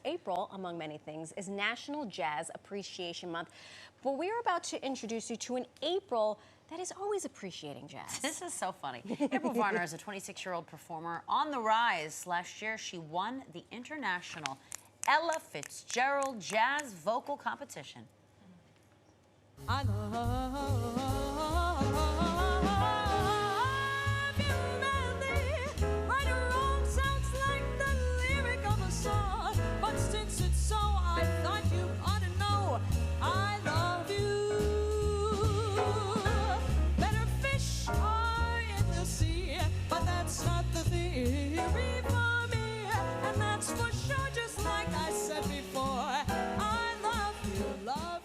April, among many things, is National Jazz Appreciation Month. But we're about to introduce you to an April that is always appreciating jazz. This is so funny. April Varner is a 26-year-old performer on the rise. Last year, she won the International Ella Fitzgerald Jazz Vocal Competition. I love you madly. Right or wrong sounds like the lyric of a song. But since it's so, I thought you ought to know I love you. Better fish are in the sea, but that's not the theory for me. And that's for sure, just like I said before. I love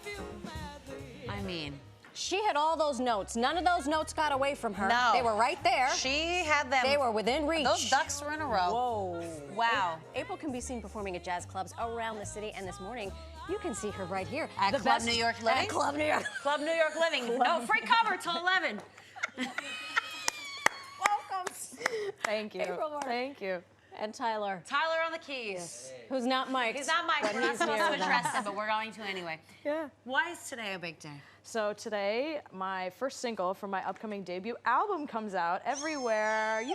you madly. I mean, She had all those notes. None of those notes got away from her. No. They were right there. she had them. They were within reach. Those ducks were in a row. Whoa. Wow. April can be seen performing at jazz clubs around the city, and this morning, you can see her right here. At The Club best- New York Living? At Club New York. Club New York Living. No, free cover till 11. Welcome. Thank you. April Varner. Thank you. And Tyler, Tyler on the keys. who's not mic'd. He's not Mike. but We're not he's supposed near to the- address him, but we're going to anyway. Yeah. Why is today a big day? So today, my first single from my upcoming debut album comes out everywhere. Yay!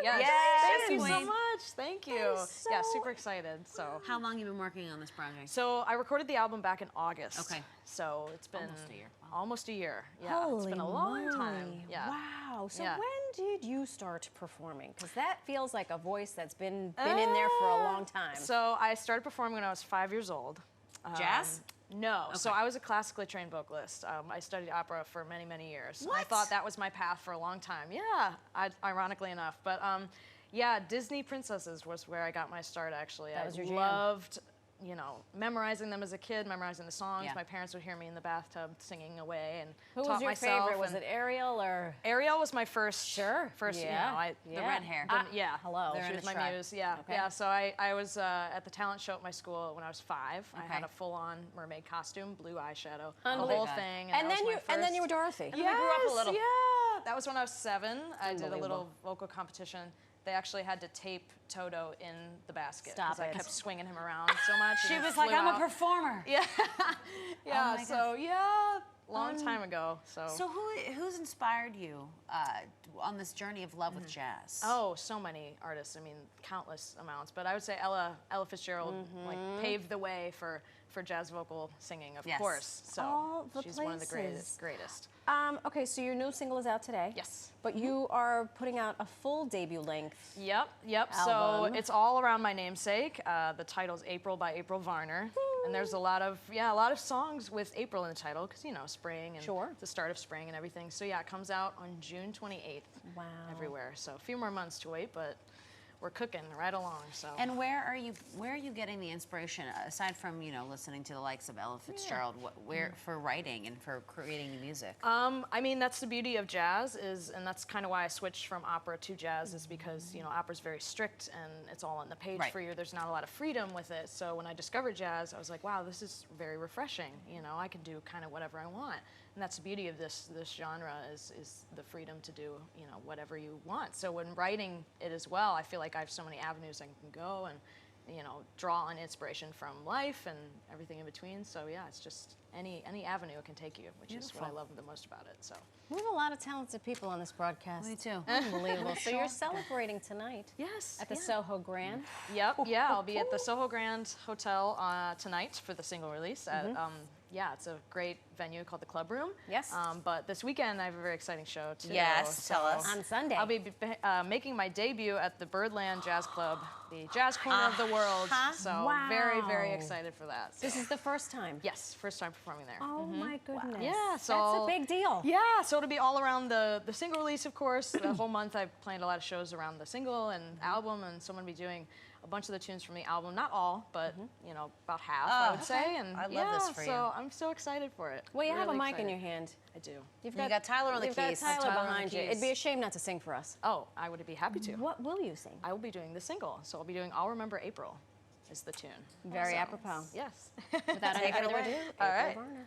Yes. Yay, Thank you so queen. much. Thank you. That is Yeah, so- super excited. So. How long have you been working on this project? So I recorded the album back in August. Okay. So it's been Almost a year. Wow. Almost a year. Yeah. It's been a long Holy time. moly. Yeah. Wow. So Yeah. when did you start performing? Because that feels like a voice that's been in there for a long time. So I started performing when I was 5 years old. Jazz? No. So Okay. I was a classically trained vocalist. I studied opera for many, many years. I What? thought that was my path for a long time. Yeah, ironically enough. But yeah, Disney princesses was where I got my start, actually. That was your jam. Loved, you know, memorizing them as a kid, memorizing the songs. Yeah. My parents would hear me in the bathtub singing away and Who taught was your myself. favorite? Was and it Ariel or? Ariel was my first. Sure. First, Yeah. you know, The red hair. yeah. Hello. They're She in was the my tribe. muse, yeah. Okay. Yeah, so I was at the talent show at my school when I was 5. I had Okay. a full-on mermaid costume, blue eyeshadow, the Unbelievable. whole thing. And that then was you my and then you were first- Dorothy. we grew up a little. Yeah, that was when I was 7. I did a Unbelievable. little vocal competition. They actually had to tape Toto in the basket Stop I it. kept swinging him around so much. She and he was like, flew I'm a out. performer. Yeah, yeah. my so yeah, long time ago. So who's inspired you on this journey of love with jazz? Oh, so many artists. I mean, countless amounts. But I would say Ella Fitzgerald like paved the way for jazz vocal singing, of Yes. course. So All the she's one of the places. greatest. Okay, so your new single is out today. Yes. But you are putting out a full debut length. Yep. Album. So it's all around my namesake. The title's April by April Varner. And there's a lot of songs with April in the title because, you know, spring and Sure. the start of spring and everything. So yeah, it comes out on June 28th. Wow. Everywhere. So a few more months to wait, but we're cooking right along. So. And where are you getting the inspiration aside from, you know, listening to the likes of Ella Fitzgerald? Where for writing and for creating new music? I mean, that's the beauty of jazz and that's kind of why I switched from opera to jazz is because, you know, opera's very strict and it's all on the page Right. for you. There's not a lot of freedom with it. So when I discovered jazz, I was like, wow, this is very refreshing. You know, I can do kind of whatever I want. And that's the beauty of this genre is the freedom to do, you know, whatever you want. So when writing it as well, I feel like I have so many avenues I can go and, you know, draw on inspiration from life and everything in between. So yeah, it's just any avenue it can take you, which is what I love the most about it. So We have a lot of talented people on this broadcast. Me too. Unbelievable. So you're celebrating tonight yes, at the yeah. Soho Grand. Yep, yeah, I'll be at the Soho Grand Hotel tonight for the single release. Yeah, it's a great venue called the Club Room. Yes. But this weekend I have a very exciting show too. Yes, tell us. On Sunday. I'll be making my debut at the Birdland Jazz Club, the jazz corner of the world. So Wow. very, very excited for that. So. This is the first time. Yes, first time performing there. Oh my goodness. Yeah, so that's a big deal. Yeah, so it'll be all around the single release, of course. The whole month I've planned a lot of shows around the single and album, and so I'm gonna be doing a bunch of the tunes from the album. Not all, but you know, about half, I would say. And I love yeah, this for you. so I'm so excited for it. Well, you have a Really mic in excited. your hand. I do. You've You got Tyler on the you've keys. got Tyler Tyler on the behind you. keys. It'd be a shame not to sing for us. Oh, I would be happy to. What will you sing? I will be doing the single, so I'll be doing "I'll Remember April," is the tune. Very So, apropos. Yes. Without any Take it further away. ado, All April right. Varner.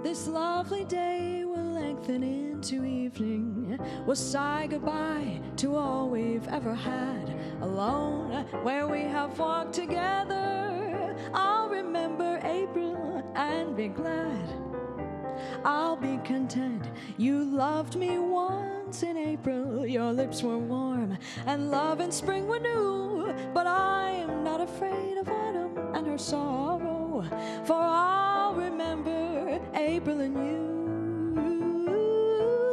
This love lovely day will lengthen into evening. We'll say goodbye to all we've ever had. Alone, where we have walked together, I'll remember April and be glad. I'll be content. You loved me once in April. Your lips were warm and love in spring were new. But I am not afraid of autumn and her sorrow, for I'll remember April and you.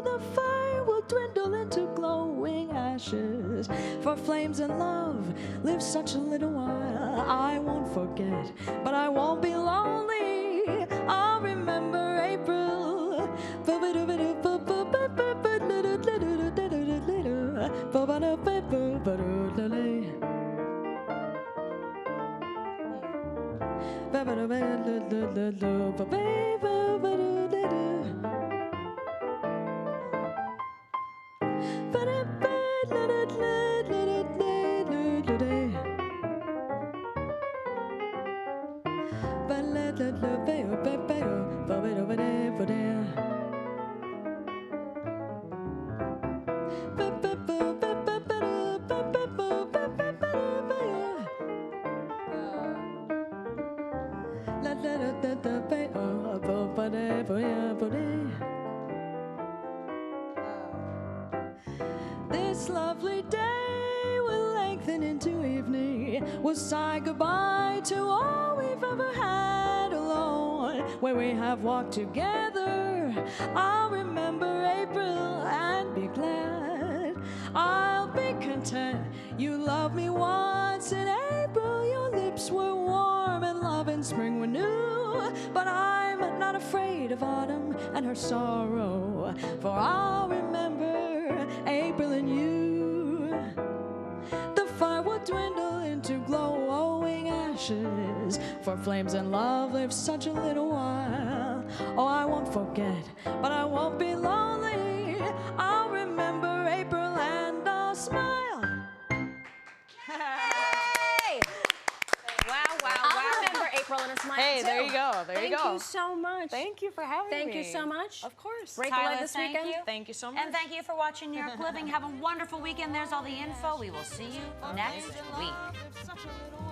The fire will dwindle into glowing ashes, for flames and love live such a little while. I won't forget, but I won't be lonely. I'll remember April. This lovely day will lengthen into evening. We'll say goodbye to all we've ever had. Alone, where we have walked together, I'll remember April and be glad. I'll be content. You loved me once in April. Your lips were warm and love in spring were new. But I'm not afraid of autumn and her sorrow, for I'll remember April and you. The fire will dwindle into glowing ashes, for flames and love live such a little while. Oh, I won't forget, but I won't be lonely. I'll remember April and I'll smile. Hey! I'll remember April and a smile, Hey, too. there you go. There you go. Thank you so much. Thank you for having me. Thank you so much. Of course. Break Tyler, away this thank weekend. you. Thank you so much. And thank you for watching New York Living. Have a wonderful weekend. There's all the info. We will see you next week. Such a little